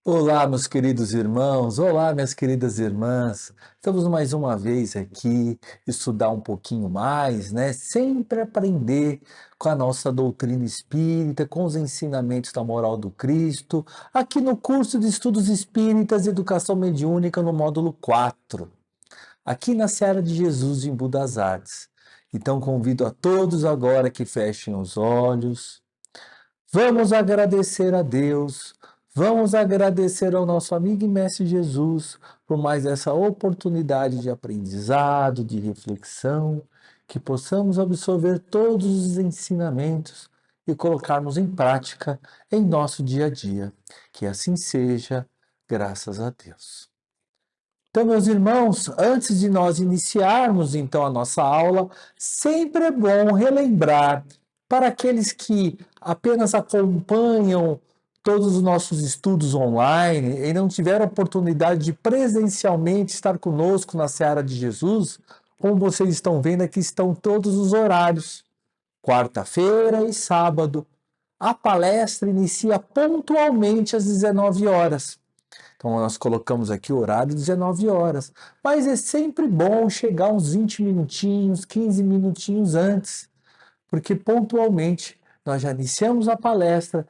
Olá, meus queridos irmãos, olá, minhas queridas irmãs. Estamos mais uma vez aqui estudar um pouquinho mais, né? Sempre aprender com a nossa doutrina espírita, com os ensinamentos da moral do Cristo, aqui no curso de Estudos Espíritas e Educação Mediúnica no módulo 4, aqui na Seara de Jesus em Budas Artes. Então convido a todos agora que fechem os olhos. Vamos agradecer a Deus, vamos agradecer ao nosso amigo e mestre Jesus por mais essa oportunidade de aprendizado, de reflexão, que possamos absorver todos os ensinamentos e colocarmos em prática em nosso dia a dia. Que assim seja, graças a Deus. Então, meus irmãos, antes de nós iniciarmos então a nossa aula, sempre é bom relembrar para aqueles que apenas acompanham todos os nossos estudos online e não tiveram oportunidade de presencialmente estar conosco na Seara de Jesus, como vocês estão vendo, aqui estão todos os horários. Quarta-feira e sábado. A palestra inicia pontualmente às 19 horas. Então, nós colocamos aqui o horário 19 horas. Mas é sempre bom chegar uns 20 minutinhos, 15 minutinhos antes, porque pontualmente nós já iniciamos a palestra,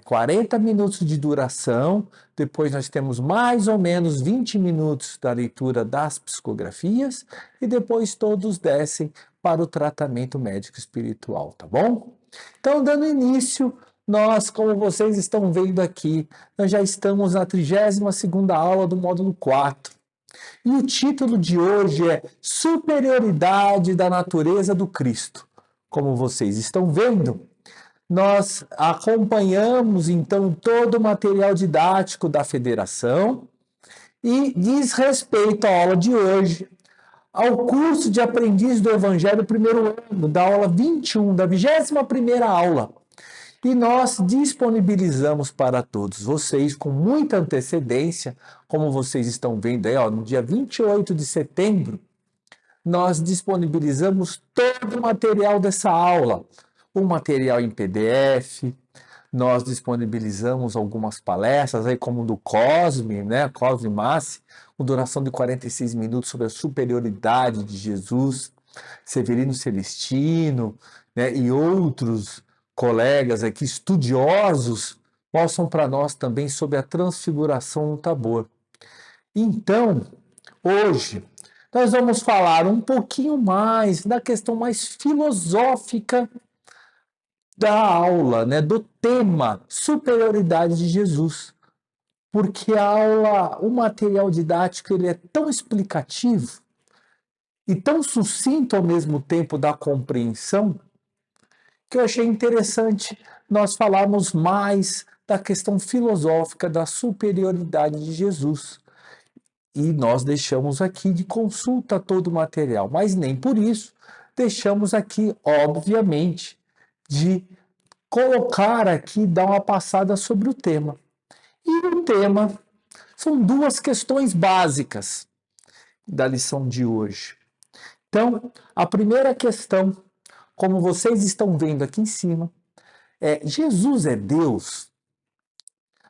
40 minutos de duração, depois nós temos mais ou menos 20 minutos da leitura das psicografias e depois todos descem para o tratamento médico espiritual, tá bom? Então, dando início, nós, como vocês estão vendo aqui, nós já estamos na 32ª aula do módulo 4. E o título de hoje é Superioridade da Natureza do Cristo. Como vocês estão vendo, nós acompanhamos então todo o material didático da federação e diz respeito à aula de hoje ao curso de aprendiz do Evangelho primeiro ano, da aula 21, da 21ª aula. E nós disponibilizamos para todos vocês com muita antecedência, como vocês estão vendo aí, ó, no dia 28 de setembro, nós disponibilizamos todo o material dessa aula, o material em PDF, nós disponibilizamos algumas palestras, aí como do Cosme, né, Cosme Massi, com duração de 46 minutos sobre a superioridade de Jesus, Severino Celestino, né, e outros colegas aqui, estudiosos, mostram para nós também sobre a transfiguração no Tabor. Então, hoje, nós vamos falar um pouquinho mais da questão mais filosófica da aula, né, do tema superioridade de Jesus. Porque a aula, o material didático, ele é tão explicativo e tão sucinto ao mesmo tempo da compreensão, que eu achei interessante nós falarmos mais da questão filosófica da superioridade de Jesus. E nós deixamos aqui de consulta todo o material, mas nem por isso deixamos aqui, obviamente, de colocar aqui, dar uma passada sobre o tema. E o tema são duas questões básicas da lição de hoje. Então, a primeira questão, como vocês estão vendo aqui em cima, é: Jesus é Deus?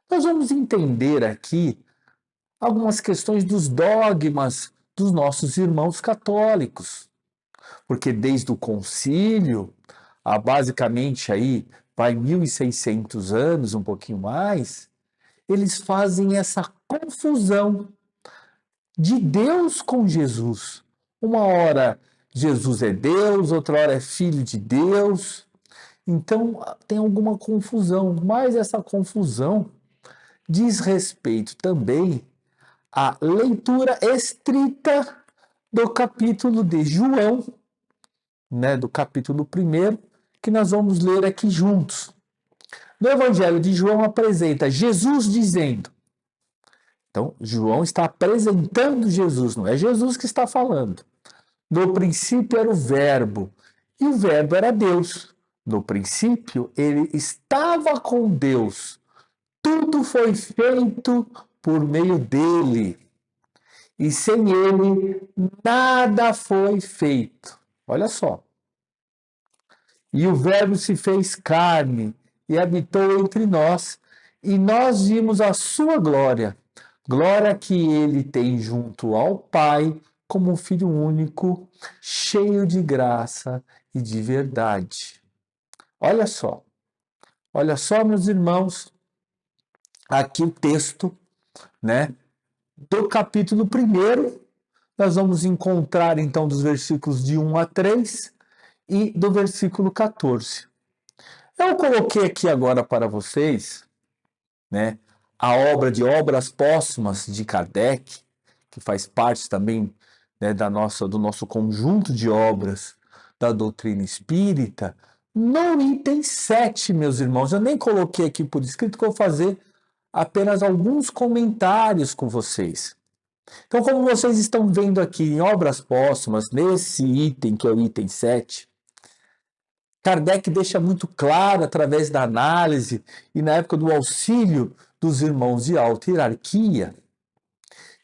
Nós vamos entender aqui algumas questões dos dogmas dos nossos irmãos católicos, porque desde o concílio, há basicamente aí, vai 1.600 anos, um pouquinho mais, eles fazem essa confusão de Deus com Jesus. Uma hora Jesus é Deus, outra hora é filho de Deus. Então tem alguma confusão, mas essa confusão diz respeito também à leitura estrita do capítulo de João, né, do capítulo 1, que nós vamos ler aqui juntos. No Evangelho de João apresenta Jesus dizendo. Então, João está apresentando Jesus, não é Jesus que está falando. No princípio era o Verbo, e o Verbo era Deus. No princípio, ele estava com Deus. Tudo foi feito por meio dele. E sem ele, nada foi feito. Olha só. E o Verbo se fez carne e habitou entre nós, e nós vimos a sua glória, glória que ele tem junto ao Pai, como Filho único, cheio de graça e de verdade. Olha só, meus irmãos, aqui o texto, né, do capítulo 1, nós vamos encontrar então dos versículos de 1 a 3 e do versículo 14. Eu coloquei aqui agora para vocês, né, a obra de Obras Póstumas de Kardec, que faz parte também, né, do nosso conjunto de obras da doutrina espírita, no item 7, meus irmãos. Eu nem coloquei aqui por escrito, que eu vou fazer apenas alguns comentários com vocês. Então, como vocês estão vendo aqui em Obras Póstumas, nesse item, que é o item 7, Kardec deixa muito claro, através da análise e na época do auxílio dos irmãos de alta hierarquia,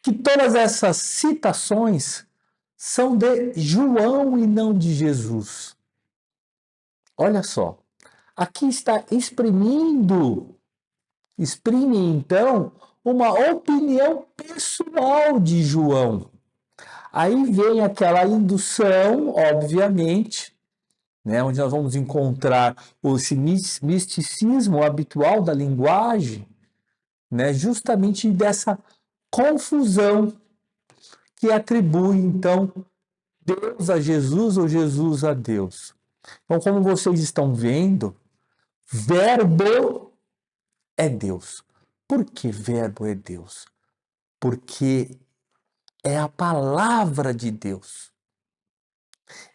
que todas essas citações são de João e não de Jesus. Olha só, aqui está exprime então uma opinião pessoal de João. Aí vem aquela indução, obviamente, né, onde nós vamos encontrar esse misticismo habitual da linguagem, né, justamente dessa confusão que atribui, então, Deus a Jesus ou Jesus a Deus. Então, como vocês estão vendo, Verbo é Deus. Por que Verbo é Deus? Porque é a palavra de Deus.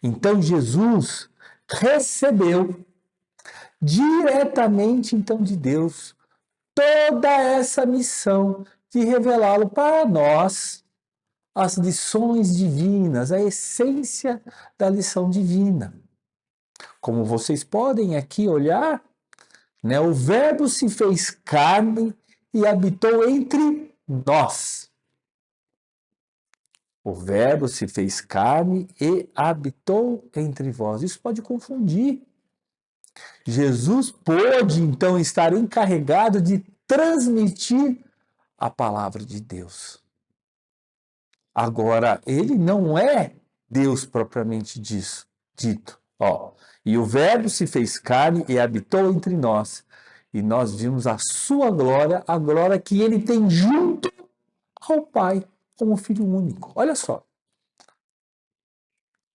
Então, Jesus recebeu diretamente, então, de Deus toda essa missão de revelá-lo para nós, as lições divinas, a essência da lição divina. Como vocês podem aqui olhar, né, o Verbo se fez carne e habitou entre nós. O Verbo se fez carne e habitou entre vós. Isso pode confundir. Jesus pôde, então, estar encarregado de transmitir a palavra de Deus. Agora, ele não é Deus propriamente dito. E o Verbo se fez carne e habitou entre nós. E nós vimos a sua glória, a glória que ele tem junto ao Pai, como Filho único. Olha só.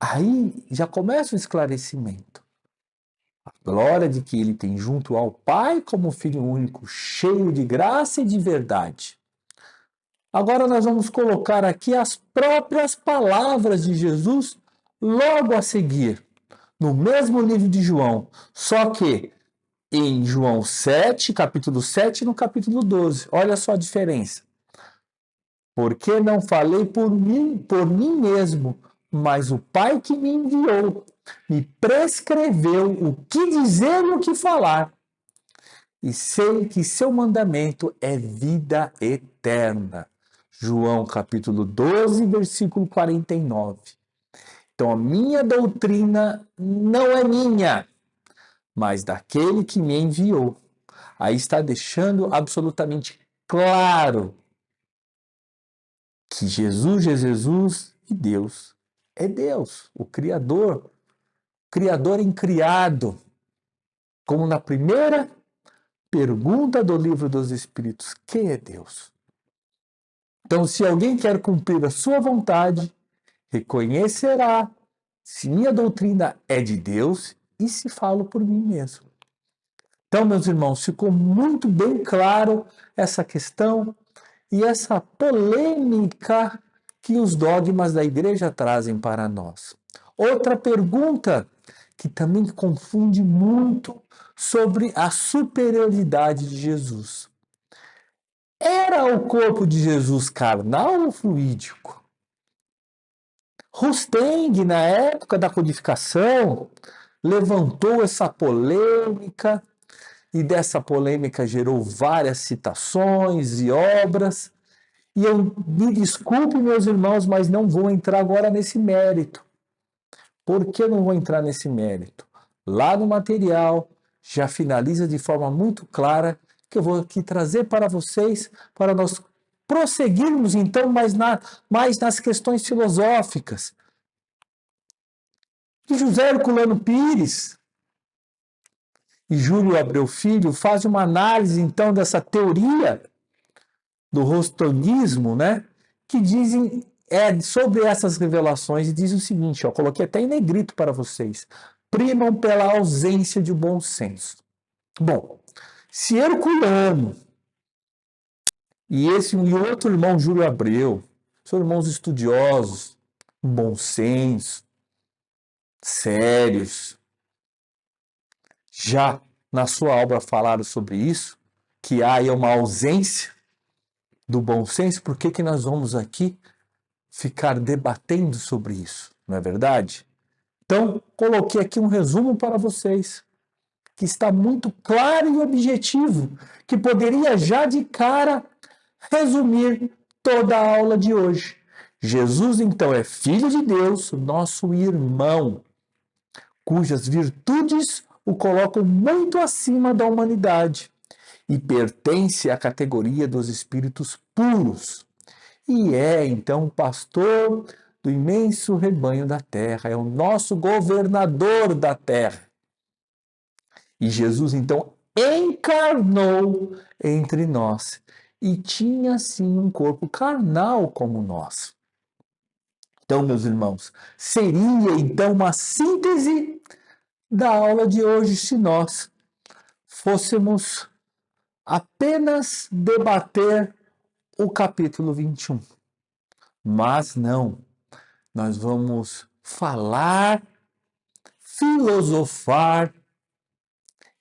Aí já começa o esclarecimento. A glória de que ele tem junto ao Pai, como Filho único, cheio de graça e de verdade. Agora nós vamos colocar aqui as próprias palavras de Jesus logo a seguir, no mesmo livro de João, só que em João 7, capítulo 7, e no capítulo 12. Olha só a diferença. Porque não falei por mim mesmo, mas o Pai que me enviou me prescreveu o que dizer e o que falar. E sei que seu mandamento é vida eterna. João capítulo 12, versículo 49. Então, a minha doutrina não é minha, mas daquele que me enviou. Aí está deixando absolutamente claro que Jesus é Jesus e Deus é Deus, o Criador incriado. Como na primeira pergunta do livro dos Espíritos, quem é Deus? Então, se alguém quer cumprir a sua vontade, reconhecerá se minha doutrina é de Deus e se falo por mim mesmo. Então, meus irmãos, ficou muito bem claro essa questão e essa polêmica que os dogmas da igreja trazem para nós. Outra pergunta que também confunde muito sobre a superioridade de Jesus. Era o corpo de Jesus carnal ou fluídico? Rusteng, na época da codificação, levantou essa polêmica e dessa polêmica gerou várias citações e obras. E eu me desculpe, meus irmãos, mas não vou entrar agora nesse mérito. Por que eu não vou entrar nesse mérito? Lá no material já finaliza de forma muito clara que eu vou aqui trazer para vocês, para nós prosseguirmos então mais nas questões filosóficas. E José Herculano Pires e Júlio Abreu Filho fazem uma análise então dessa teoria do rostonismo, né? Que dizem sobre essas revelações e diz o seguinte, ó, coloquei até em negrito para vocês: primam pela ausência de bom senso. Bom, se Herculano e outro irmão Júlio Abreu são irmãos estudiosos, bom senso, sérios, já na sua obra falaram sobre isso, que há aí uma ausência do bom senso, por que nós vamos aqui ficar debatendo sobre isso, não é verdade? Então, coloquei aqui um resumo para vocês, que está muito claro e objetivo, que poderia já de cara resumir toda a aula de hoje. Jesus, então, é Filho de Deus, nosso irmão, cujas virtudes o colocam muito acima da humanidade e pertence à categoria dos espíritos puros. E é, então, pastor do imenso rebanho da terra, é o nosso governador da terra. E Jesus, então, encarnou entre nós e tinha, sim, um corpo carnal como o nosso. Então, meus irmãos, seria, então, uma síntese da aula de hoje se nós fôssemos apenas debater o capítulo 21. Mas não, nós vamos falar, filosofar,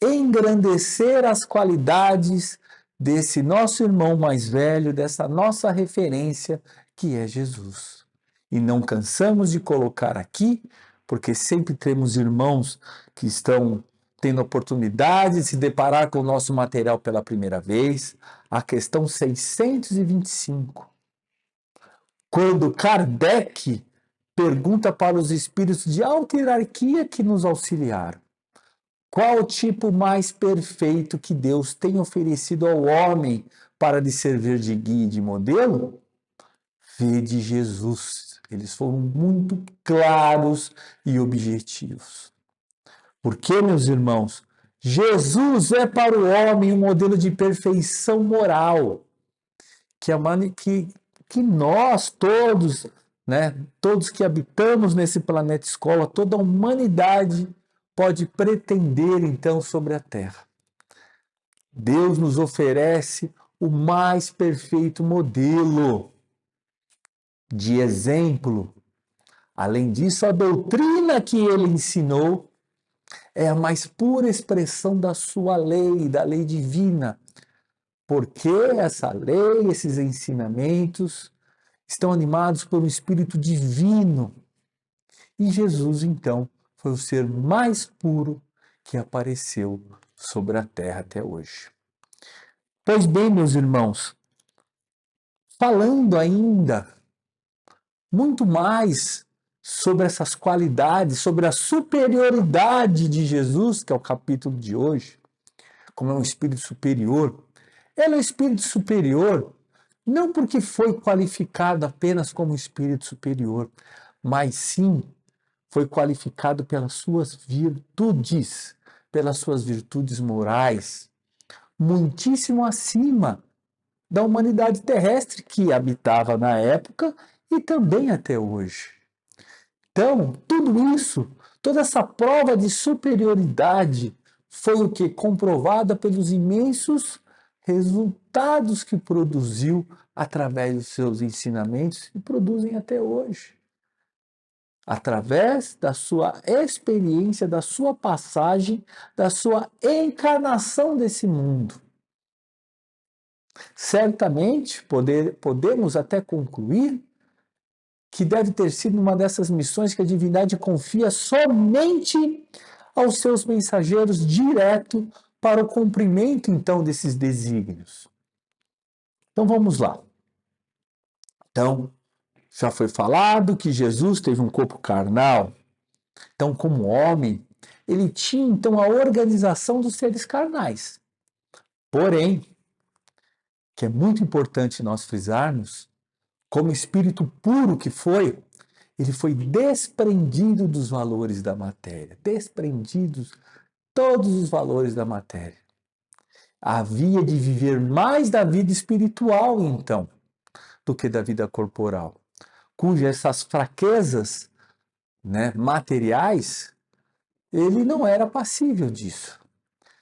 engrandecer as qualidades desse nosso irmão mais velho, dessa nossa referência que é Jesus. E não cansamos de colocar aqui, porque sempre temos irmãos que estão tendo a oportunidade de se deparar com o nosso material pela primeira vez, a questão 625. Quando Kardec pergunta para os espíritos de alta hierarquia que nos auxiliaram: qual o tipo mais perfeito que Deus tem oferecido ao homem para lhe servir de guia e de modelo? Vede Jesus. Eles foram muito claros e objetivos. Porque, meus irmãos, Jesus é para o homem um modelo de perfeição moral que nós todos, né, todos que habitamos nesse planeta escola, toda a humanidade pode pretender então sobre a Terra. Deus nos oferece o mais perfeito modelo de exemplo. Além disso, a doutrina que ele ensinou é a mais pura expressão da sua lei, da lei divina. Porque essa lei, esses ensinamentos estão animados por um espírito divino. E Jesus, então, foi o ser mais puro que apareceu sobre a terra até hoje. Pois bem, meus irmãos, falando ainda muito mais sobre essas qualidades, sobre a superioridade de Jesus, que é o capítulo de hoje, como é um espírito superior. Ele é um espírito superior não porque foi qualificado apenas como espírito superior, mas sim foi qualificado pelas suas virtudes morais, muitíssimo acima da humanidade terrestre que habitava na época e também até hoje. Então, tudo isso, toda essa prova de superioridade foi o que? Comprovada pelos imensos resultados que produziu através dos seus ensinamentos e produzem até hoje. Através da sua experiência, da sua passagem, da sua encarnação desse mundo. Certamente podemos até concluir que deve ter sido uma dessas missões que a divindade confia somente aos seus mensageiros direto para o cumprimento, então, desses desígnios. Então, vamos lá. Então, já foi falado que Jesus teve um corpo carnal. Então, como homem, ele tinha, então, a organização dos seres carnais. Porém, que é muito importante nós frisarmos, como espírito puro que foi, ele foi desprendido dos valores da matéria, desprendidos todos os valores da matéria. Havia de viver mais da vida espiritual, então, do que da vida corporal, cujas essas fraquezas, né, materiais, ele não era passível disso.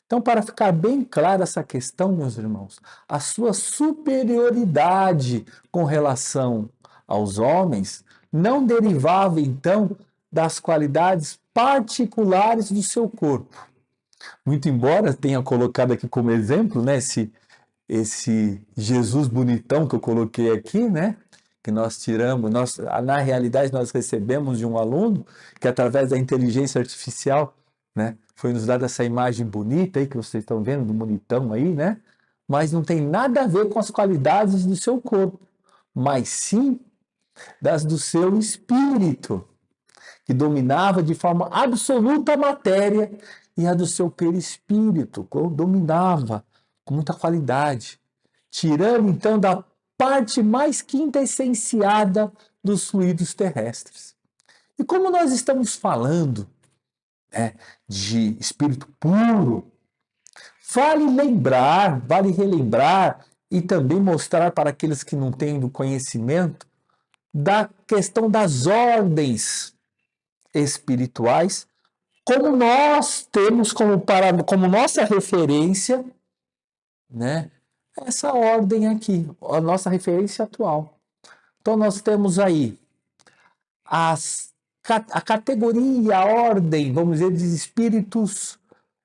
Então, para ficar bem clara essa questão, meus irmãos, a sua superioridade com relação aos homens não derivava, então, das qualidades particulares do seu corpo. Muito embora tenha colocado aqui como exemplo, né, esse Jesus bonitão que eu coloquei aqui, né, que nós tiramos, na realidade nós recebemos de um aluno que através da inteligência artificial, né, foi nos dada essa imagem bonita aí que vocês estão vendo do bonitão aí, né, mas não tem nada a ver com as qualidades do seu corpo, mas sim das do seu espírito, que dominava de forma absoluta a matéria, e a do seu perispírito, que dominava com muita qualidade, tirando então da parte mais quintessenciada dos fluidos terrestres. E como nós estamos falando, né, de espírito puro, vale lembrar, vale relembrar e também mostrar para aqueles que não têm do conhecimento da questão das ordens espirituais, como nós temos como nossa referência, né, essa ordem aqui, a nossa referência atual. Então nós temos aí a categoria, a ordem, vamos dizer, de espíritos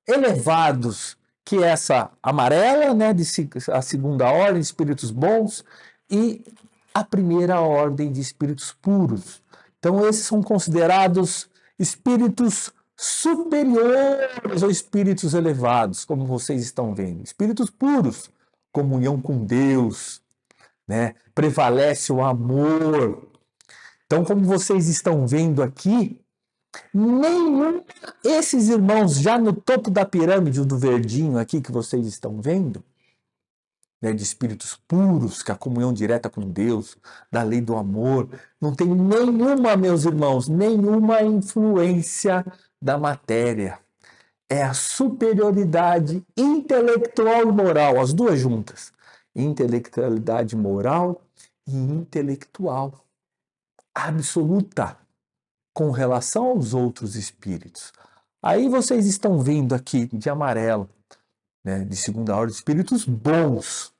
elevados, que é essa amarela, né, a segunda ordem, espíritos bons, e a primeira ordem de espíritos puros. Então esses são considerados espíritos superiores ou espíritos elevados, como vocês estão vendo. Espíritos puros, comunhão com Deus, né? Prevalece o amor. Então, como vocês estão vendo aqui, esses irmãos já no topo da pirâmide do verdinho aqui que vocês estão vendo, né, de espíritos puros, que a comunhão direta com Deus, da lei do amor, não tem nenhuma, meus irmãos, nenhuma influência da matéria. É a superioridade intelectual e moral, as duas juntas. Intelectualidade moral e intelectual absoluta com relação aos outros espíritos. Aí vocês estão vendo aqui de amarelo, né, de segunda ordem, espíritos bons.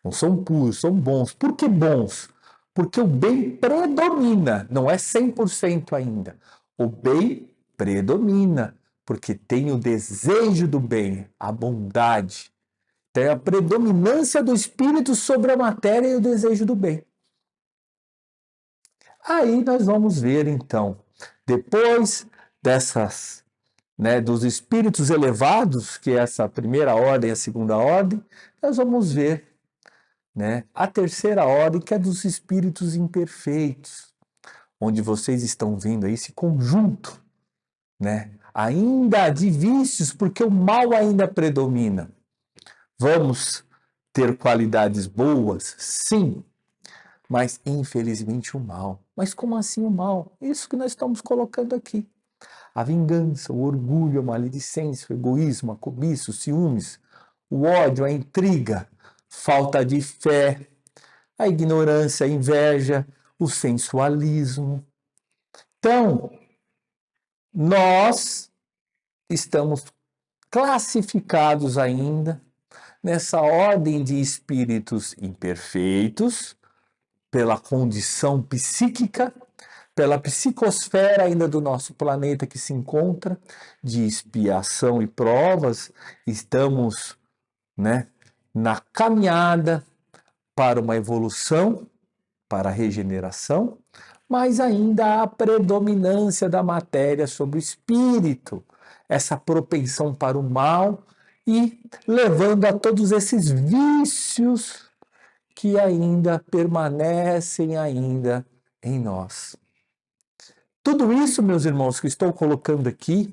Não são puros, são bons. Por que bons? Porque o bem predomina, não é 100% ainda. O bem predomina, porque tem o desejo do bem, a bondade. Tem a predominância do espírito sobre a matéria e o desejo do bem. Aí nós vamos ver, então, depois dessas, né, dos espíritos elevados, que é essa primeira ordem e a segunda ordem, nós vamos ver, né, a terceira ordem, que é dos espíritos imperfeitos, onde vocês estão vendo aí esse conjunto, né, ainda de vícios, porque o mal ainda predomina. Vamos ter qualidades boas? Sim, mas infelizmente o mal. Mas como assim o mal? Isso que nós estamos colocando aqui. A vingança, o orgulho, a maledicência, o egoísmo, a cobiça, os ciúmes, o ódio, a intriga, falta de fé, a ignorância, a inveja, o sensualismo. Então, nós estamos classificados ainda nessa ordem de espíritos imperfeitos, pela condição psíquica, pela psicosfera ainda do nosso planeta que se encontra, de expiação e provas, estamos, né, na caminhada para uma evolução, para a regeneração, mas ainda há a predominância da matéria sobre o espírito, essa propensão para o mal e levando a todos esses vícios que ainda permanecem ainda em nós. Tudo isso, meus irmãos, que estou colocando aqui,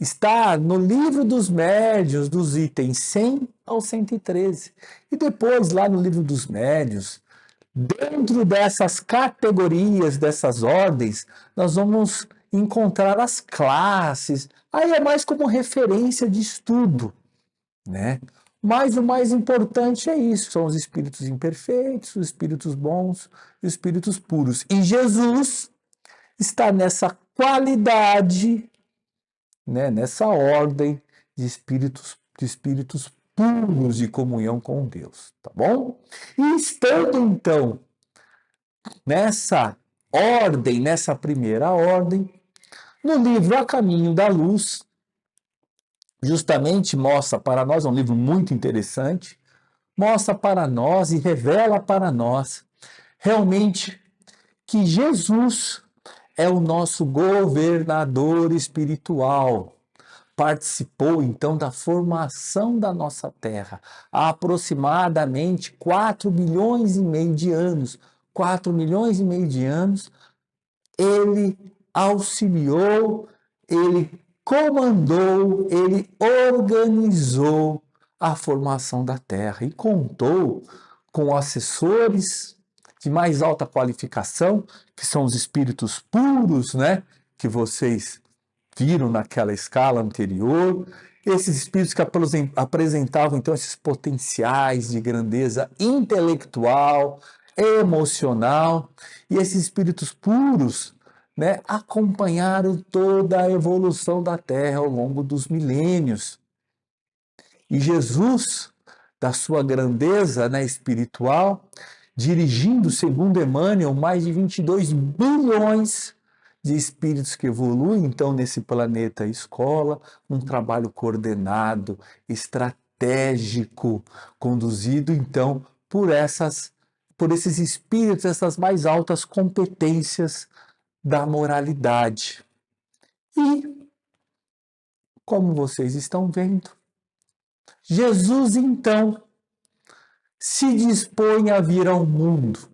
Está no livro dos médiuns, dos itens 100 ao 113. E depois, lá no livro dos médiuns, dentro dessas categorias, dessas ordens, nós vamos encontrar as classes. Aí é mais como referência de estudo, né? Mas o mais importante é isso, são os espíritos imperfeitos, os espíritos bons e os espíritos puros. E Jesus está nessa qualidade, né, nessa ordem de espíritos puros de comunhão com Deus, tá bom? E estando então nessa ordem, nessa primeira ordem, no livro A Caminho da Luz, justamente mostra para nós, é um livro muito interessante, mostra para nós e revela para nós realmente que Jesus é o nosso governador espiritual. Participou então da formação da nossa Terra há aproximadamente 4 bilhões e meio de anos. 4 milhões e meio de anos, ele auxiliou, ele comandou, ele organizou a formação da Terra e contou com assessores de mais alta qualificação, que são os espíritos puros, né? Que vocês viram naquela escala anterior. Esses espíritos que apresentavam então esses potenciais de grandeza intelectual, emocional, e esses espíritos puros, né, acompanharam toda a evolução da Terra ao longo dos milênios. E Jesus, da sua grandeza, né, espiritual, dirigindo, segundo Emmanuel, mais de 22 bilhões de espíritos que evoluem, então, nesse planeta escola, um trabalho coordenado, estratégico, conduzido, então, por esses espíritos, essas mais altas competências da moralidade. E, como vocês estão vendo, Jesus, então, se dispõe a vir ao mundo,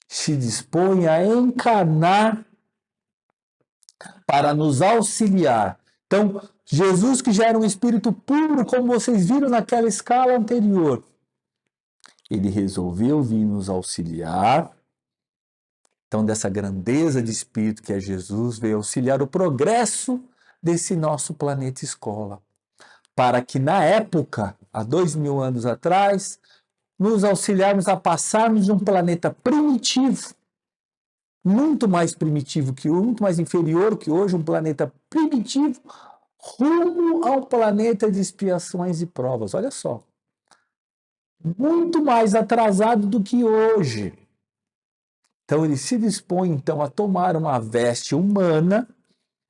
se dispõe a encarnar para nos auxiliar. Então, Jesus, que já era um espírito puro, como vocês viram naquela escala anterior, ele resolveu vir nos auxiliar. Então, dessa grandeza de espírito que é Jesus, veio auxiliar o progresso desse nosso planeta escola, para que na época, há 2000 anos atrás, nos auxiliarmos a passarmos de um planeta primitivo, muito mais primitivo que hoje, muito mais inferior que hoje, um planeta primitivo, rumo ao planeta de expiações e provas. Olha só, muito mais atrasado do que hoje. Então ele se dispõe então a tomar uma veste humana,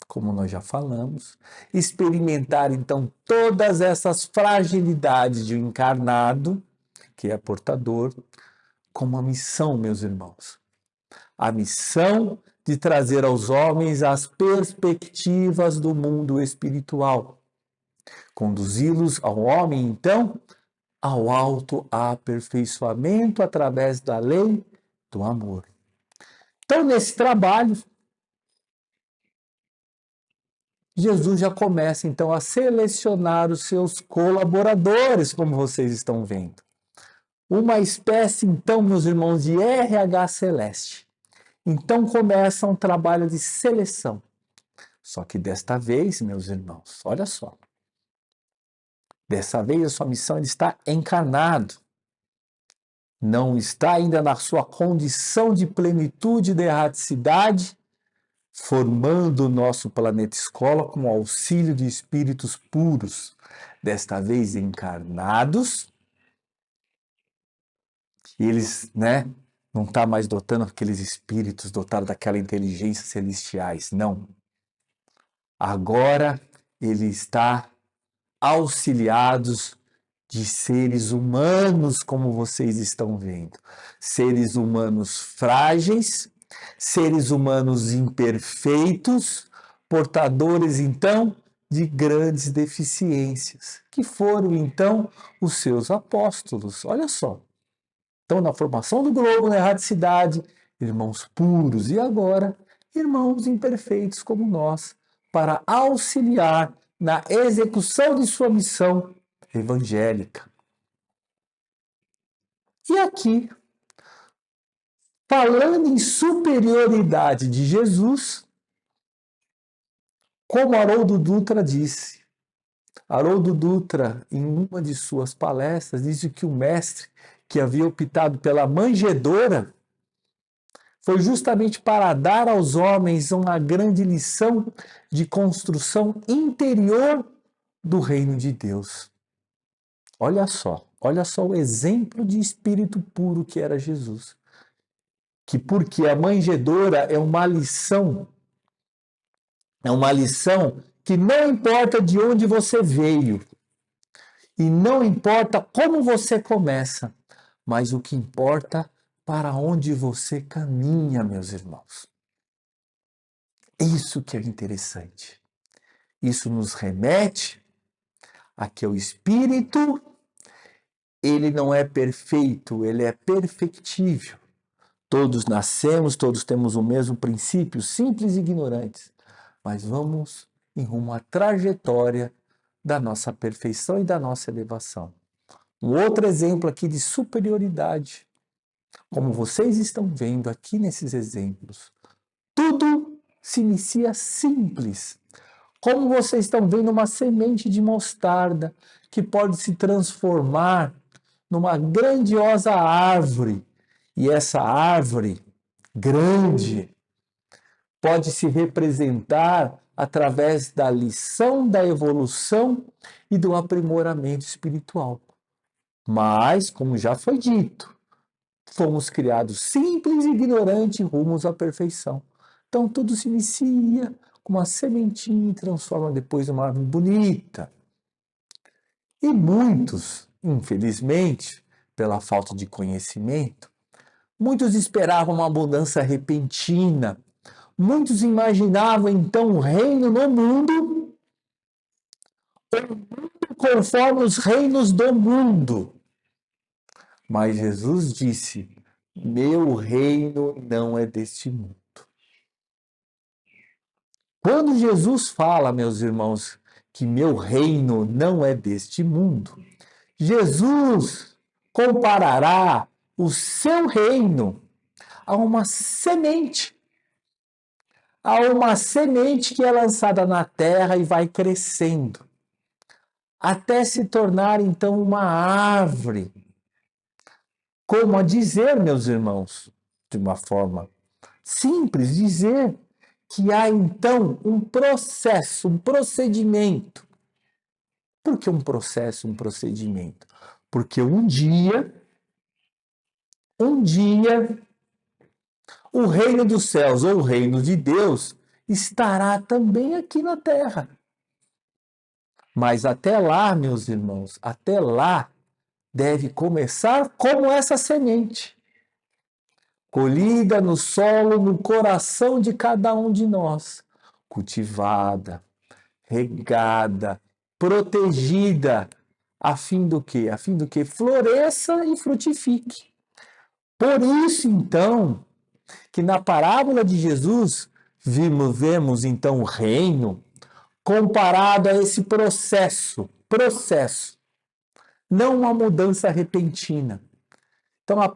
como nós já falamos, experimentar então todas essas fragilidades de um encarnado, que é portador, com uma missão, meus irmãos. A missão de trazer aos homens as perspectivas do mundo espiritual. Conduzi-los ao homem, então, ao autoaperfeiçoamento através da lei do amor. Então, nesse trabalho, Jesus já começa, então, a selecionar os seus colaboradores, como vocês estão vendo. Uma espécie, então, meus irmãos, de RH celeste. Então começa um trabalho de seleção. Só que desta vez, meus irmãos, olha só. Dessa vez a sua missão está encarnado. Não está ainda na sua condição de plenitude e de erraticidade, formando o nosso planeta escola com o auxílio de espíritos puros. Desta vez encarnados. E eles, né, não está mais dotando aqueles espíritos dotados daquela inteligência celestiais, não. Agora ele está auxiliados de seres humanos, como vocês estão vendo. Seres humanos frágeis, seres humanos imperfeitos, portadores, então, de grandes deficiências, que foram, então, os seus apóstolos. Olha só. Então, na formação do globo, na erraticidade, irmãos puros, e agora, irmãos imperfeitos como nós, para auxiliar na execução de sua missão evangélica. E aqui, falando em superioridade de Jesus, como Haroldo Dutra disse, Haroldo Dutra, em uma de suas palestras, disse que o mestre que havia optado pela manjedoura foi justamente para dar aos homens uma grande lição de construção interior do reino de Deus. Olha só o exemplo de espírito puro que era Jesus. Que porque a manjedoura é uma lição que não importa de onde você veio e não importa como você começa, mas o que importa para onde você caminha, meus irmãos. Isso que é interessante. Isso nos remete a que o espírito, ele não é perfeito, ele é perfectível. Todos nascemos, todos temos o mesmo princípio, simples e ignorantes, mas vamos em rumo à trajetória da nossa perfeição e da nossa elevação. Um outro exemplo aqui de superioridade, como vocês estão vendo aqui nesses exemplos, tudo se inicia simples. Como vocês estão vendo, uma semente de mostarda que pode se transformar numa grandiosa árvore. E essa árvore grande pode se representar através da lição da evolução e do aprimoramento espiritual. Mas, como já foi dito, fomos criados simples e ignorantes rumos à perfeição. Então tudo se inicia com uma sementinha e transforma depois numa árvore bonita. E muitos, infelizmente, pela falta de conhecimento, muitos esperavam uma mudança repentina. Muitos imaginavam então um reino no mundo, conforme os reinos do mundo. Mas Jesus disse: meu reino não é deste mundo. Quando Jesus fala, meus irmãos, que meu reino não é deste mundo, Jesus comparará o seu reino a uma semente. A uma semente que é lançada na terra e vai crescendo, até se tornar então uma árvore. Como a dizer, meus irmãos, de uma forma simples, dizer que há então um processo, um procedimento. Por que um processo, um procedimento? Porque um dia, o reino dos céus ou o reino de Deus estará também aqui na terra. Mas até lá, meus irmãos, até lá deve começar como essa semente, colhida no solo, no coração de cada um de nós, cultivada, regada, protegida, a fim do quê? A fim do que floresça e frutifique. Por isso, então, que na parábola de Jesus, vemos então o reino comparado a esse processo, não uma mudança repentina. Então, a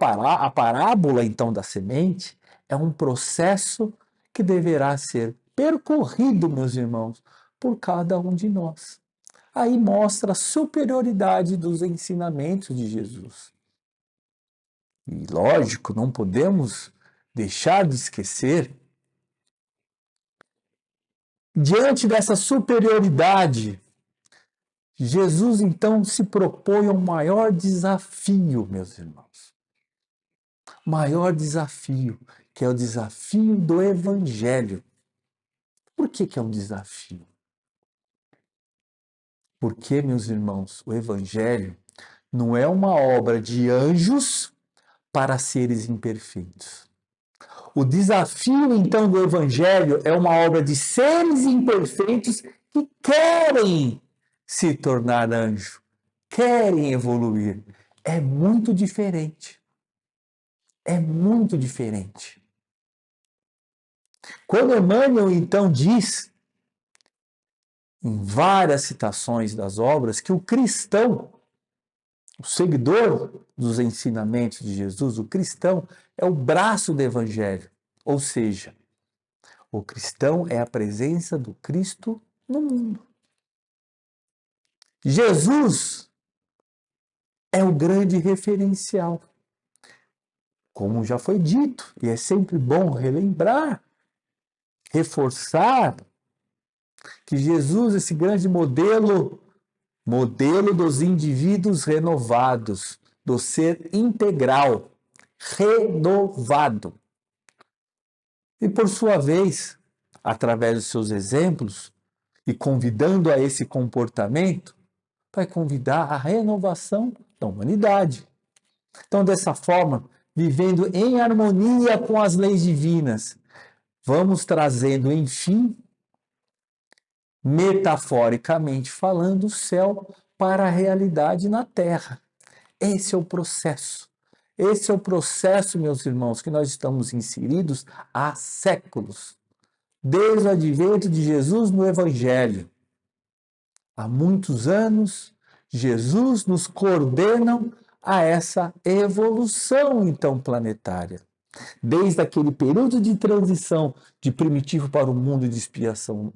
parábola então da semente é um processo que deverá ser percorrido, meus irmãos, por cada um de nós. Aí mostra a superioridade dos ensinamentos de Jesus. E, lógico, não podemos deixar de esquecer, diante dessa superioridade, Jesus então se propõe um maior desafio, meus irmãos. Maior desafio, que é o desafio do Evangelho. Por que é um desafio? Porque, meus irmãos, o Evangelho não é uma obra de anjos para seres imperfeitos. O desafio, então, do Evangelho é uma obra de seres imperfeitos que querem se tornar anjo, querem evoluir. É muito diferente. É muito diferente. Quando Emmanuel, então, diz em várias citações das obras, que o cristão, o seguidor dos ensinamentos de Jesus, o cristão é o braço do evangelho. Ou seja, o cristão é a presença do Cristo no mundo. Jesus é o grande referencial. Como já foi dito, e é sempre bom relembrar, reforçar, que Jesus, esse grande modelo dos indivíduos renovados, do ser integral, renovado. E por sua vez, através dos seus exemplos, e convidando a esse comportamento, vai convidar a renovação da humanidade. Então, dessa forma, vivendo em harmonia com as leis divinas, vamos trazendo, enfim, metaforicamente falando, o céu para a realidade na terra. Esse é o processo. Esse é o processo, meus irmãos, que nós estamos inseridos há séculos. Desde o advento de Jesus no Evangelho. Há muitos anos, Jesus nos coordena a essa evolução, então, planetária. Desde aquele período de transição de primitivo para o mundo de expiação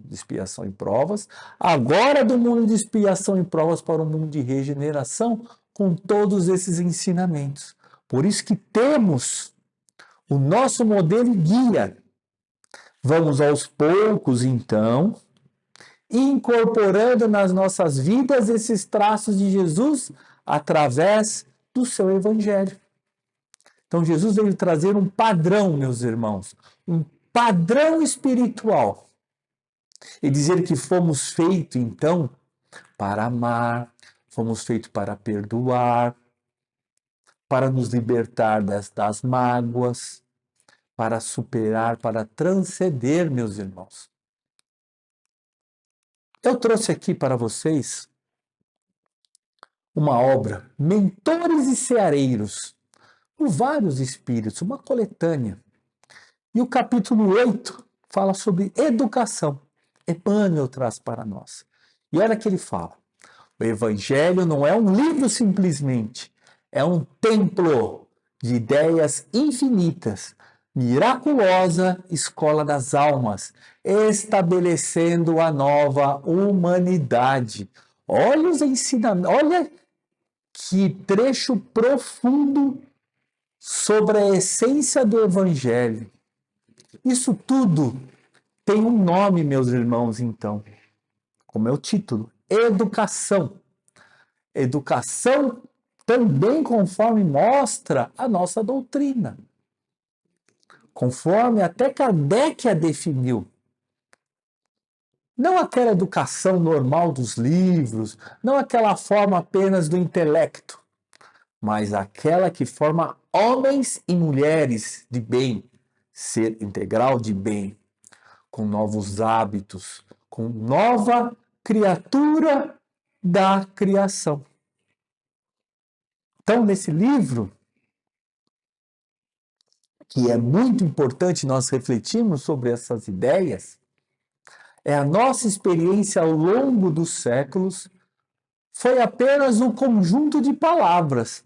e provas, agora do mundo de expiação e provas para o mundo de regeneração, com todos esses ensinamentos. Por isso que temos o nosso modelo guia. Vamos aos poucos, então, incorporando nas nossas vidas esses traços de Jesus através do seu evangelho. Então, Jesus veio trazer um padrão, meus irmãos, um padrão espiritual. E dizer que fomos feitos, então, para amar, fomos feitos para perdoar, para nos libertar das mágoas, para superar, para transcender, meus irmãos. Eu trouxe aqui para vocês uma obra, Mentores e Ceareiros, por vários espíritos, uma coletânea. E o capítulo 8 fala sobre educação. Emmanuel traz para nós. E olha que ele fala: o Evangelho não é um livro simplesmente, é um templo de ideias infinitas, miraculosa escola das almas, estabelecendo a nova humanidade. Olha os ensinamentos, olha que trecho profundo sobre a essência do Evangelho. Isso tudo tem um nome, meus irmãos, então, como é o título: educação. Educação também conforme mostra a nossa doutrina. Conforme até Kardec a definiu. Não aquela educação normal dos livros, não aquela forma apenas do intelecto, mas aquela que forma homens e mulheres de bem, ser integral de bem, com novos hábitos, com nova criatura da criação. Então, nesse livro, que é muito importante nós refletirmos sobre essas ideias, é a nossa experiência ao longo dos séculos, foi apenas um conjunto de palavras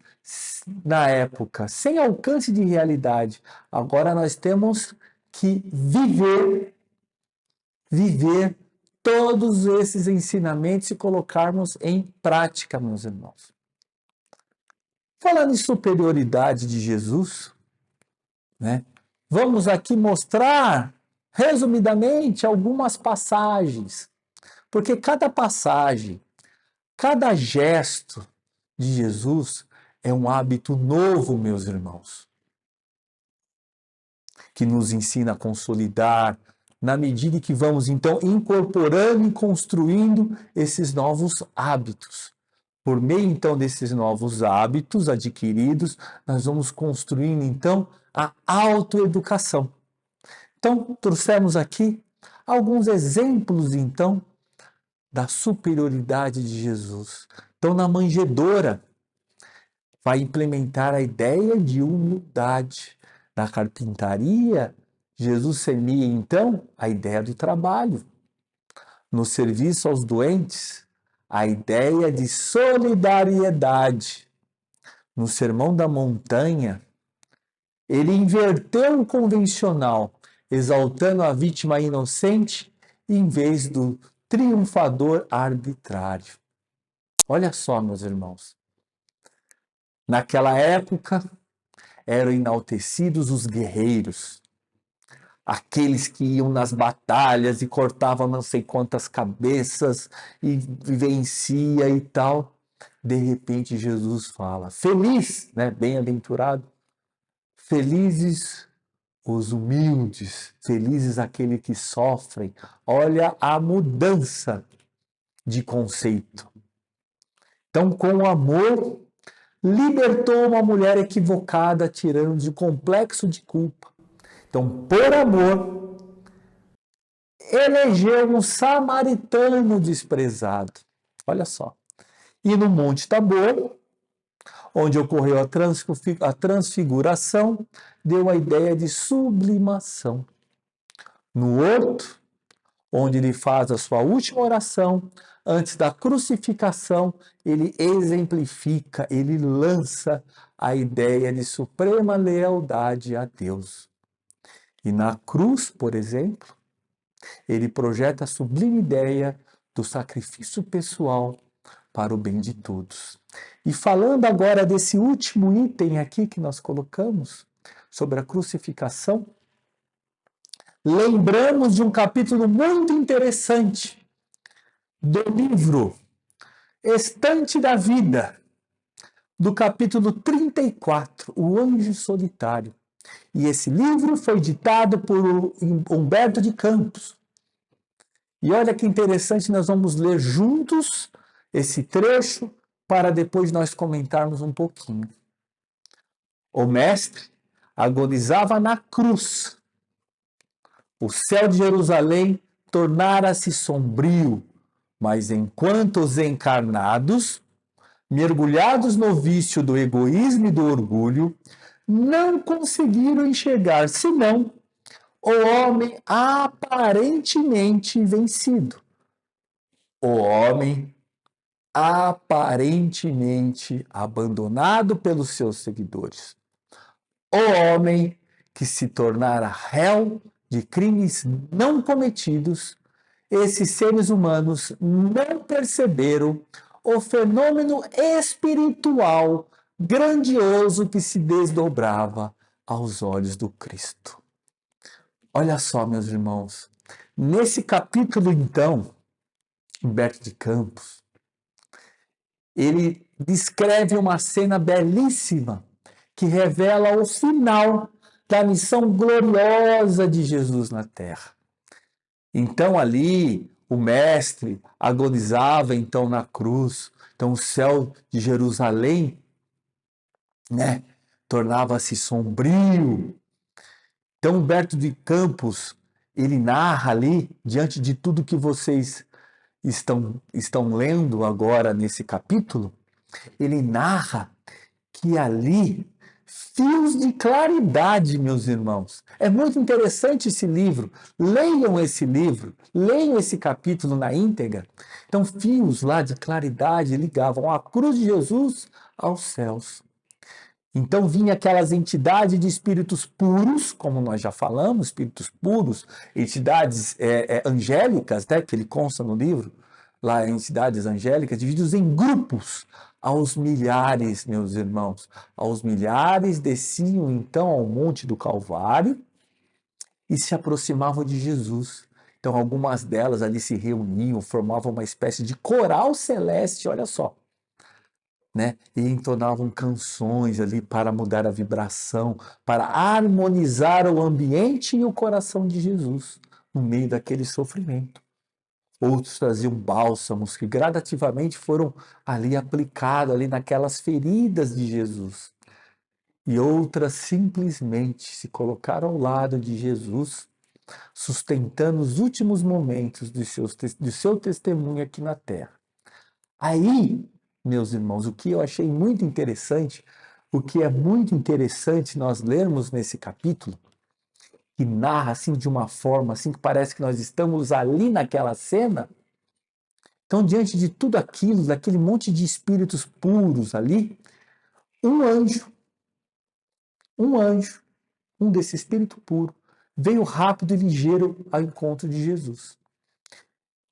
na época, sem alcance de realidade. Agora nós temos que viver todos esses ensinamentos e colocarmos em prática, meus irmãos. Falando em superioridade de Jesus, né, vamos aqui mostrar, resumidamente, algumas passagens, porque cada passagem, cada gesto de Jesus é um hábito novo, meus irmãos, que nos ensina a consolidar, na medida que vamos, então, incorporando e construindo esses novos hábitos. Por meio, então, desses novos hábitos adquiridos, nós vamos construindo, então, a autoeducação. Então, trouxemos aqui alguns exemplos, então, da superioridade de Jesus. Então, na manjedoura, vai implementar a ideia de humildade. Na carpintaria, Jesus semeia, então, a ideia do trabalho. no serviço aos doentes, a ideia de solidariedade. No Sermão da Montanha, ele inverteu o convencional, exaltando a vítima inocente em vez do triunfador arbitrário. Olha só, meus irmãos. Naquela época, eram enaltecidos os guerreiros, aqueles que iam nas batalhas e cortavam não sei quantas cabeças e vencia e tal. De repente, Jesus fala, feliz, né? Bem-aventurado, felizes os humildes, felizes aqueles que sofrem. Olha a mudança de conceito. Então, com o amor, libertou uma mulher equivocada, tirando de complexo de culpa. Então, por amor, elegeu um samaritano desprezado. Olha só. E no Monte Tabor, onde ocorreu a transfiguração, deu a ideia de sublimação. No horto, onde ele faz a sua última oração, antes da crucificação, ele exemplifica, ele lança a ideia de suprema lealdade a Deus. E na cruz, por exemplo, ele projeta a sublime ideia do sacrifício pessoal para o bem de todos. E falando agora desse último item aqui que nós colocamos, sobre a crucificação, lembramos de um capítulo muito interessante do livro Estante da Vida, do capítulo 34, O Anjo Solitário. E esse livro foi ditado por Humberto de Campos. E olha que interessante, nós vamos ler juntos esse trecho para depois nós comentarmos um pouquinho. O mestre agonizava na cruz. O céu de Jerusalém tornara-se sombrio, mas enquanto os encarnados, mergulhados no vício do egoísmo e do orgulho, não conseguiram enxergar senão o homem aparentemente vencido. O homem aparentemente abandonado pelos seus seguidores. O homem que se tornara réu de crimes não cometidos, esses seres humanos não perceberam o fenômeno espiritual grandioso que se desdobrava aos olhos do Cristo. Olha só, meus irmãos, nesse capítulo, então, Humberto de Campos, ele descreve uma cena belíssima que revela o final da missão gloriosa de Jesus na Terra. Então ali o mestre agonizava então na cruz, então o céu de Jerusalém, né, tornava-se sombrio. Então Humberto de Campos, ele narra ali, diante de tudo que vocês estão lendo agora nesse capítulo, ele narra que ali fios de claridade, meus irmãos. É muito interessante esse livro. Leiam esse livro, leiam esse capítulo na íntegra. Então, fios lá de claridade ligavam a cruz de Jesus aos céus. Então, vinha aquelas entidades de espíritos puros, como nós já falamos, espíritos puros, entidades angélicas, né, que ele consta no livro, lá entidades angélicas, divididos em grupos. Aos milhares, meus irmãos, aos milhares desciam então ao Monte do Calvário e se aproximavam de Jesus. Então, algumas delas ali se reuniam, formavam uma espécie de coral celeste, olha só, né? E entonavam canções ali para mudar a vibração, para harmonizar o ambiente e o coração de Jesus no meio daquele sofrimento. Outros traziam bálsamos que gradativamente foram ali aplicados ali naquelas feridas de Jesus. E outras simplesmente se colocaram ao lado de Jesus, sustentando os últimos momentos do seu testemunho aqui na terra. Aí, meus irmãos, o que eu achei muito interessante, o que é muito interessante nós lermos nesse capítulo, que narra assim de uma forma assim que parece que nós estamos ali naquela cena, Então, diante de tudo aquilo, daquele monte de espíritos puros ali, um anjo, um anjo, um desse espírito puro, veio rápido e ligeiro ao encontro de Jesus,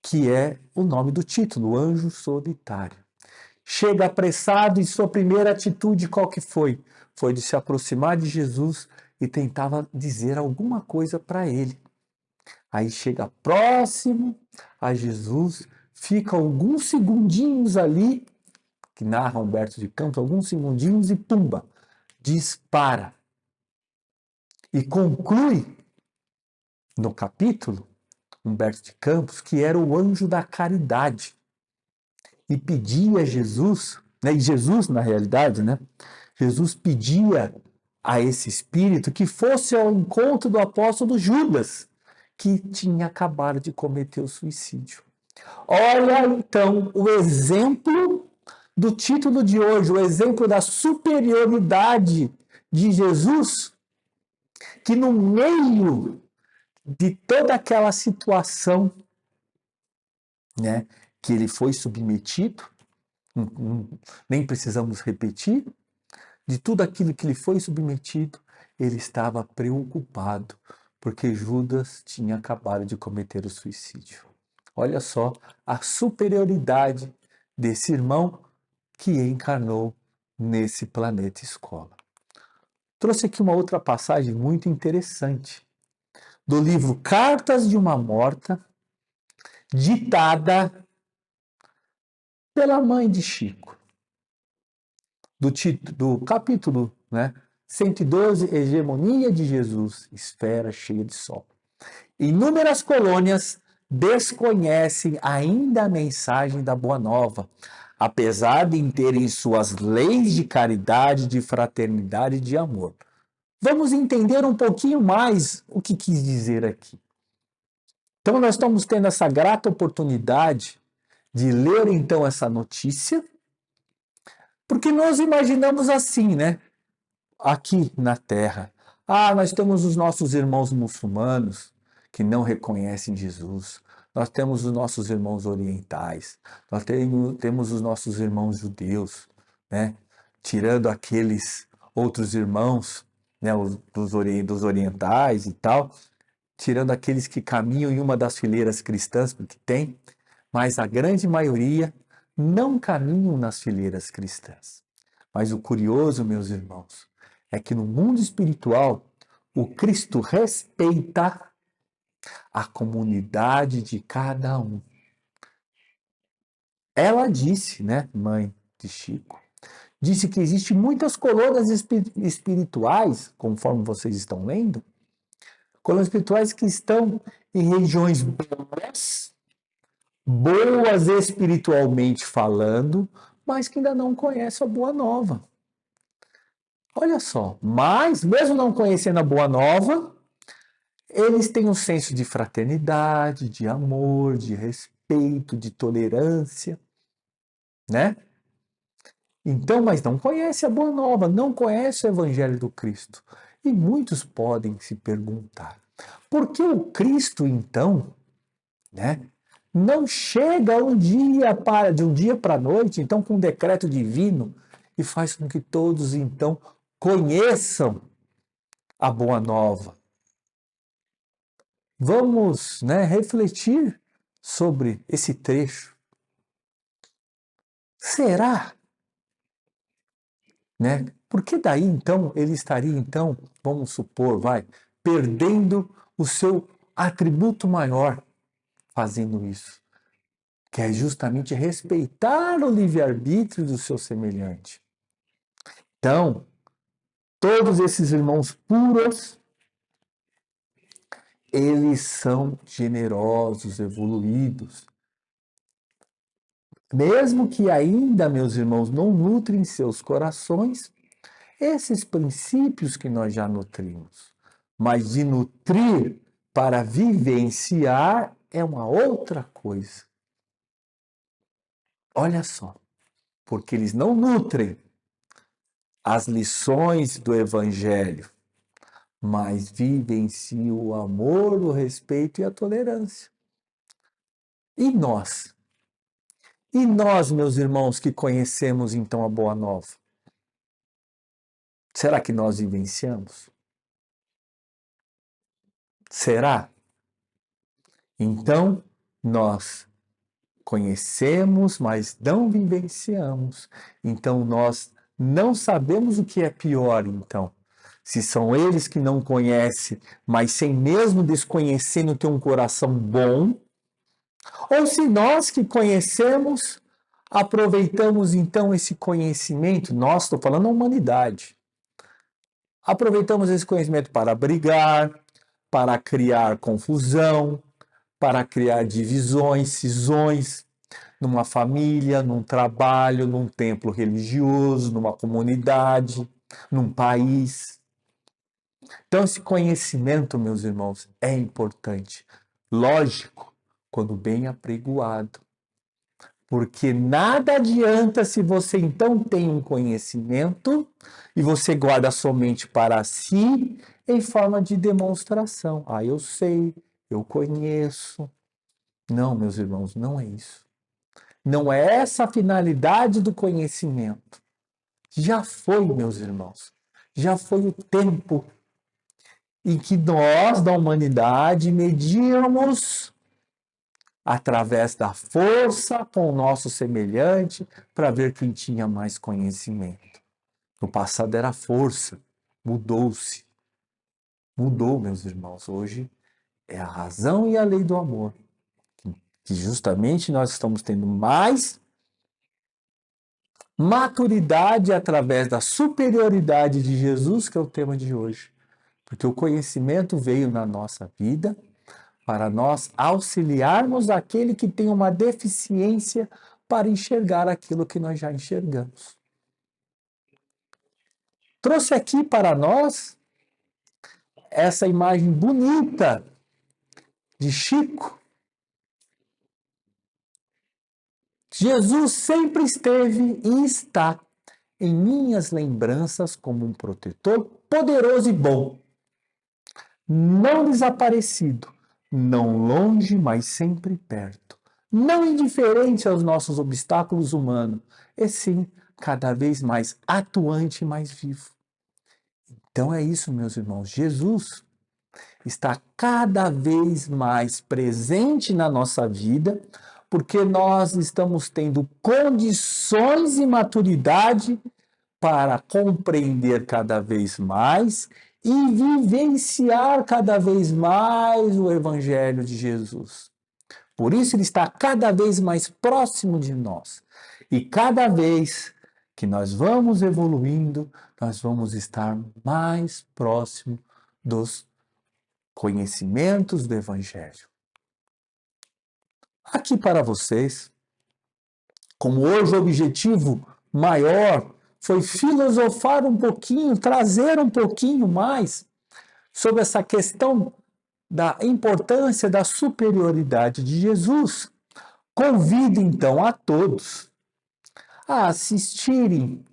que é o nome do título, o anjo solitário. Chega apressado e sua primeira atitude qual que foi? Foi de se aproximar de Jesus e tentava dizer alguma coisa para ele. Aí chega próximo a Jesus, fica alguns segundinhos ali, que narra Humberto de Campos, alguns segundinhos e pumba, dispara. E conclui no capítulo, Humberto de Campos, que era o anjo da caridade. E pedia a Jesus, né? E Jesus, na realidade, né? Jesus pedia a esse espírito que fosse ao encontro do apóstolo Judas, que tinha acabado de cometer o suicídio. Olha, então, o exemplo do título de hoje, o exemplo da superioridade de Jesus, que no meio de toda aquela situação, né, que ele foi submetido, nem precisamos repetir, de tudo aquilo que ele foi submetido, ele estava preocupado, porque Judas tinha acabado de cometer o suicídio. Olha só a superioridade desse irmão que encarnou nesse planeta escola. Trouxe aqui uma outra passagem muito interessante, do livro Cartas de uma Morta, ditada pela mãe de Chico, do capítulo, né, 112, Hegemonia de Jesus, esfera cheia de sol. Inúmeras colônias desconhecem ainda a mensagem da Boa Nova, apesar de terem suas leis de caridade, de fraternidade e de amor. Vamos entender um pouquinho mais o que quis dizer aqui. Então, nós estamos tendo essa grata oportunidade de ler, então, essa notícia, porque nós imaginamos assim, né? Aqui na Terra. Ah, nós temos os nossos irmãos muçulmanos que não reconhecem Jesus. Nós temos os nossos irmãos orientais. Nós temos os nossos irmãos judeus, né? Tirando aqueles outros irmãos, né? Dos orientais e tal. Tirando aqueles que caminham em uma das fileiras cristãs, porque tem. Mas a grande maioria não caminham nas fileiras cristãs. Mas o curioso, meus irmãos, é que no mundo espiritual, o Cristo respeita a comunidade de cada um. Ela disse, né, mãe de Chico, disse que existem muitas colônias espirituais, conforme vocês estão lendo, colônias espirituais que estão em regiões boas espiritualmente falando, mas que ainda não conhecem a Boa Nova. Olha só, mas mesmo não conhecendo a Boa Nova, eles têm um senso de fraternidade, de amor, de respeito, de tolerância, né? Então, mas não conhece a Boa Nova, não conhece o Evangelho do Cristo. E muitos podem se perguntar, por que o Cristo, então, né, não chega de um dia para a noite, então, com um decreto divino, e faz com que todos, então, conheçam a Boa Nova? Vamos, né, refletir sobre esse trecho. Será, né? Porque daí então ele estaria então, vamos supor, perdendo o seu atributo maior fazendo isso, que é justamente respeitar o livre-arbítrio do seu semelhante. Então, todos esses irmãos puros, eles são generosos, evoluídos. Mesmo que ainda, meus irmãos, não nutrem seus corações esses princípios que nós já nutrimos. Mas de nutrir para vivenciar é uma outra coisa. Olha só, porque eles não nutrem as lições do Evangelho, mas vivenciam o amor, o respeito e a tolerância. E nós? E nós, meus irmãos, que conhecemos então a Boa Nova, será que nós vivenciamos? Será? Então, nós conhecemos, mas não vivenciamos. Então, nós não sabemos o que é pior, então. Se são eles que não conhecem, mas sem mesmo desconhecendo ter um coração bom, ou se nós que conhecemos, aproveitamos então esse conhecimento, nós, estou falando a humanidade, aproveitamos esse conhecimento para brigar, para criar confusão, para criar divisões, cisões numa família, num trabalho, num templo religioso, numa comunidade, num país. Então, esse conhecimento, meus irmãos, é importante. Lógico, quando bem apregoado. Porque nada adianta se você então tem um conhecimento e você guarda somente para si em forma de demonstração. Ah, eu sei, eu conheço. Não, meus irmãos, não é isso. Não é essa a finalidade do conhecimento. Já foi, meus irmãos. Já foi o tempo em que nós, da humanidade, medíamos através da força com o nosso semelhante para ver quem tinha mais conhecimento. No passado era força, mudou-se. Mudou, meus irmãos. Hoje é a razão e a lei do amor. Que justamente nós estamos tendo mais maturidade através da superioridade de Jesus, que é o tema de hoje. Porque o conhecimento veio na nossa vida para nós auxiliarmos aquele que tem uma deficiência para enxergar aquilo que nós já enxergamos. Trouxe aqui para nós essa imagem bonita de Chico. Jesus sempre esteve e está em minhas lembranças como um protetor poderoso e bom, não desaparecido, não longe, mas sempre perto, não indiferente aos nossos obstáculos humanos, e sim cada vez mais atuante e mais vivo. Então é isso, meus irmãos. Jesus está cada vez mais presente na nossa vida, porque nós estamos tendo condições e maturidade para compreender cada vez mais e vivenciar cada vez mais o Evangelho de Jesus. Por isso, ele está cada vez mais próximo de nós. E cada vez que nós vamos evoluindo, nós vamos estar mais próximo dos conhecimentos do Evangelho. Aqui para vocês, como hoje o objetivo maior foi filosofar um pouquinho, trazer um pouquinho mais sobre essa questão da importância da superioridade de Jesus. Convido então a todos a assistirem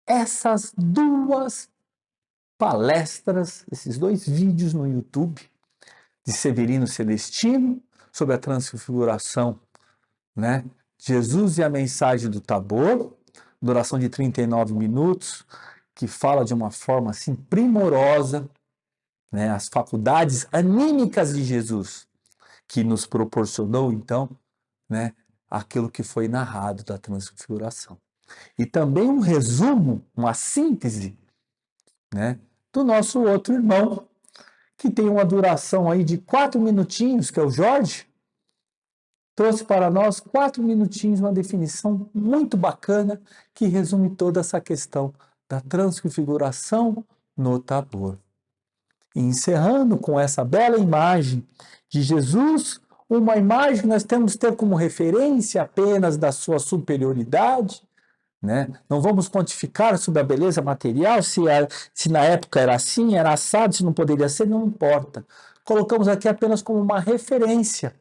essas duas palestras, esses dois vídeos no YouTube de Severino Celestino sobre a transfiguração, né? Jesus e a mensagem do Tabor, duração de 39 minutos, que fala de uma forma assim primorosa, né, as faculdades anímicas de Jesus, que nos proporcionou então, né, aquilo que foi narrado da transfiguração. E também um resumo, uma síntese, né, do nosso outro irmão, que tem uma duração aí de 4 minutinhos, que é o Jorge, trouxe para nós 4 minutinhos, uma definição muito bacana que resume toda essa questão da transfiguração no Tabor. E encerrando com essa bela imagem de Jesus, uma imagem que nós temos que ter como referência apenas da sua superioridade, né? Não vamos quantificar sobre a beleza material, se na época era assim, era assado, se não poderia ser, não importa. Colocamos aqui apenas como uma referência,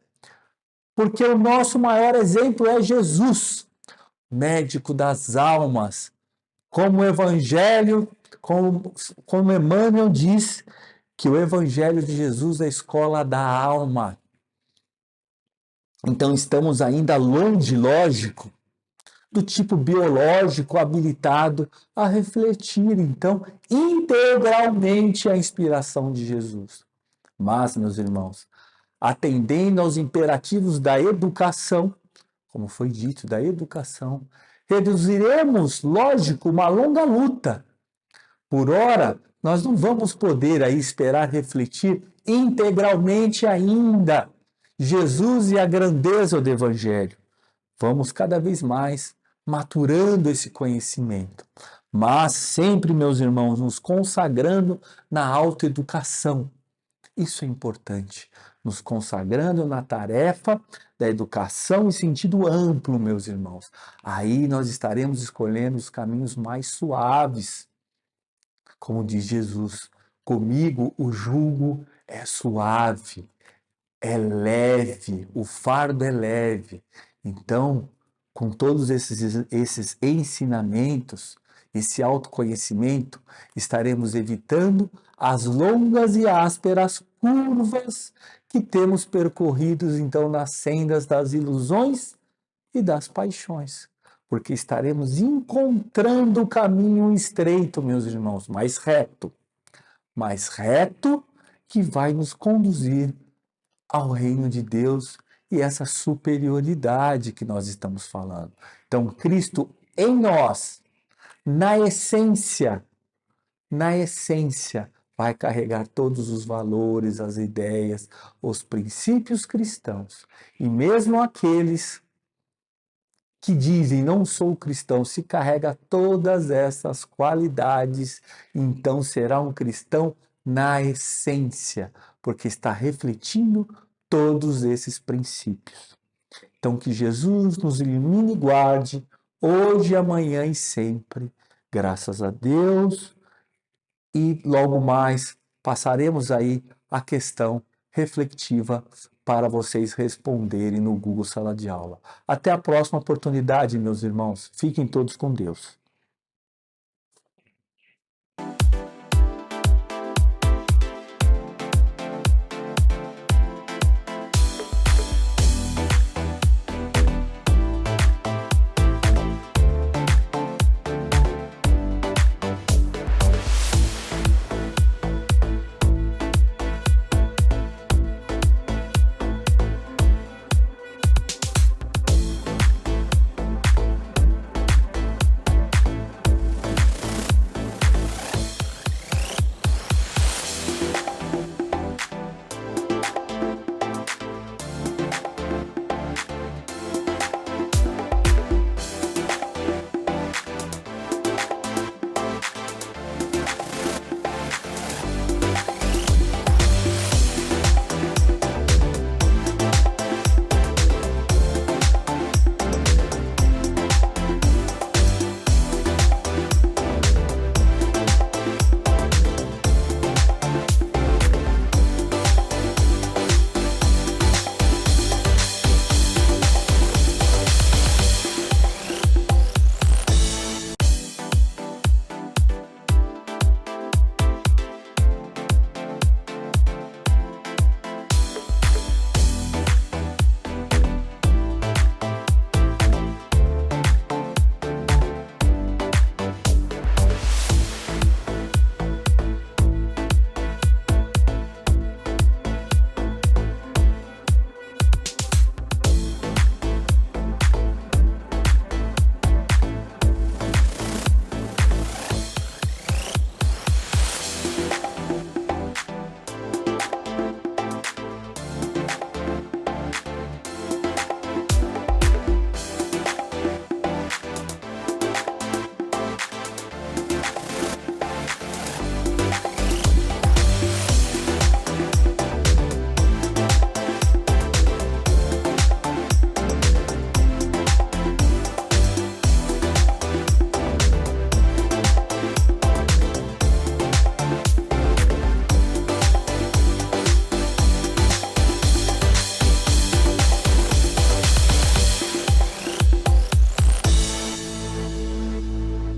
porque o nosso maior exemplo é Jesus, médico das almas, como o Evangelho, como Emmanuel diz, que o Evangelho de Jesus é a escola da alma. Então estamos ainda longe, lógico, do tipo biológico habilitado a refletir, então, integralmente a inspiração de Jesus. Mas, meus irmãos, atendendo aos imperativos da educação, como foi dito, da educação, reduziremos, lógico, uma longa luta. Por ora, nós não vamos poder aí esperar refletir integralmente ainda Jesus e a grandeza do Evangelho. Vamos cada vez mais maturando esse conhecimento, mas sempre, meus irmãos, nos consagrando na autoeducação. Isso é importante, nos consagrando na tarefa da educação em sentido amplo, meus irmãos. Aí nós estaremos escolhendo os caminhos mais suaves, como diz Jesus: comigo o jugo é suave, é leve, o fardo é leve. Então, com todos esses ensinamentos, esse autoconhecimento, estaremos evitando as longas e ásperas curvas que temos percorridos, então, nas sendas das ilusões e das paixões. Porque estaremos encontrando o caminho estreito, meus irmãos, mais reto, que vai nos conduzir ao reino de Deus e essa superioridade que nós estamos falando. Então, Cristo em nós, na essência, vai carregar todos os valores, as ideias, os princípios cristãos. E mesmo aqueles que dizem não sou cristão, se carrega todas essas qualidades, então será um cristão na essência, porque está refletindo todos esses princípios. Então que Jesus nos ilumine e guarde hoje, amanhã e sempre. Graças a Deus. E logo mais passaremos aí a questão reflexiva para vocês responderem no Google Sala de Aula. Até a próxima oportunidade, meus irmãos. Fiquem todos com Deus.